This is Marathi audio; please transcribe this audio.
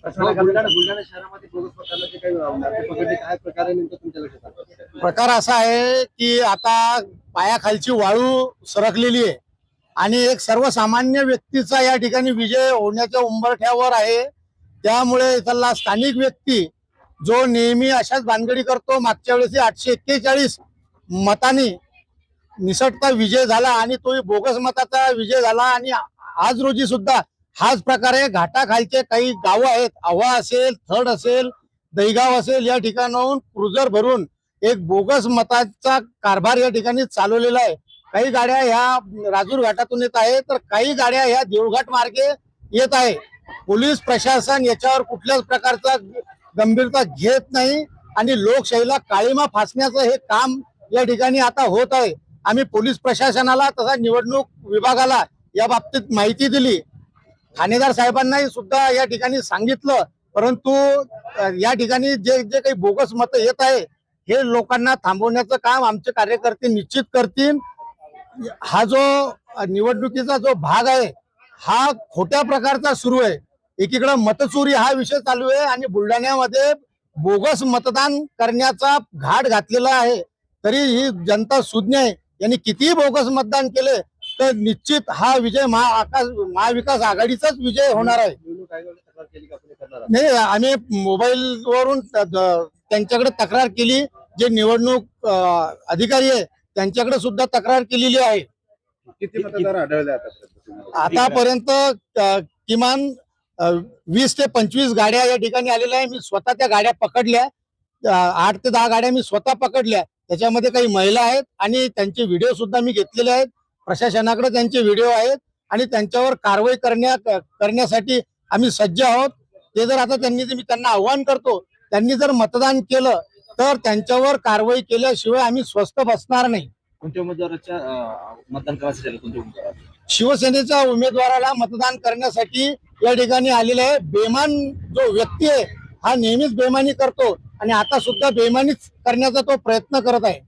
बुलढाणा शहरामध्ये बोगस मतदानाचे काही पकडले काय प्रकारे नेमकं तुमच्या लक्षात आलं? प्रकार असा आहे की आता पायाखालची वाळू सरकलेली आहे आणि एक सर्वसामान्य व्यक्तीचा या ठिकाणी विजय होण्याच्या उंबरठ्यावर आहे। त्यामुळे इथला स्थानिक व्यक्ती जो नेहमी अशाच भानगडी करतो, मागच्या वेळेस 841 मतांनी निसटता विजय झाला आणि तोही बोगस मताचा विजय झाला। आणि आज रोजी सुद्धा हाच प्रकारे घाटाखालचे काही गाव आहेत, आव्हा असेल, थड असेल, दहीगाव असेल, या ठिकाणाहून क्रुझर भरून एक बोगस मताचा कारभार या ठिकाणी चालवलेला आहे। काही गाड्या ह्या राजूर घाटातून येत आहेत तर काही गाड्या ह्या देवघाट मार्गे येत आहे। पोलीस प्रशासन याच्यावर कुठल्याच प्रकारचा गंभीरता घेत नाही आणि लोकशाहीला काळीमा फासण्याचं हे काम या ठिकाणी आता होत आहे। आम्ही पोलीस प्रशासनाला तसा निवडणूक विभागाला या बाबतीत माहिती दिली, ठाणेदार साहेबांनाही सुद्धा या ठिकाणी सांगितलं, परंतु या ठिकाणी जे जे काही बोगस मतं येत आहे हे लोकांना थांबवण्याचं काम आमचे कार्यकर्ते निश्चित करतील। हा जो निवडणुकीचा जो भाग आहे हा खोट्या प्रकारचा सुरू आहे। एकीकडे मतचोरी हा विषय चालू आहे आणि बुलढाण्यामध्ये बोगस मतदान करण्याचा घाट घातलेला आहे। तरी ही जनता सुज्ञ आहे, यांनी कितीही बोगस मतदान केले तर निश्चित हा विजय महाविकास आघाडीचाच विजय होणार आहे। नाही, आम्ही मोबाईलवरून त्यांच्याकडे तक्रार केली, जे निवडणूक अधिकारी आहे त्यांच्याकडे सुद्धा तक्रार केलेली आहे। किती मतदार आढळले आतापर्यंत किमान 20 ते 25 गाड्या या ठिकाणी आलेल्या आहे। मी स्वतः त्या गाड्या पकडल्या, 8 ते 10 गाड्या मी स्वतः पकडल्या। त्याच्यामध्ये काही महिला आहेत आणि त्यांचे व्हिडिओ सुद्धा मी घेतलेले आहेत। प्रशासनाकडे त्यांचे व्हिडिओ आहेत आणि त्यांच्यावर कारवाई करण्यासाठी आम्ही सज्ज आहोत। ते जर आता मी त्यांना आव्हान करतो, त्यांनी जर मतदान केलं तर त्यांच्यावर कारवाई केल्याशिवाय आम्ही स्वस्थ बसणार नाही। कोणत्या उमेदवाराच्या मतदान करायचं? शिवसेनेच्या उमेदवाराला मतदान करण्यासाठी या ठिकाणी आलेले आहे। बेमान जो व्यक्ती आहे हा नेहमीच बेमानी करतो आणि आता सुद्धा बेमानीच करण्याचा तो प्रयत्न करत आहे।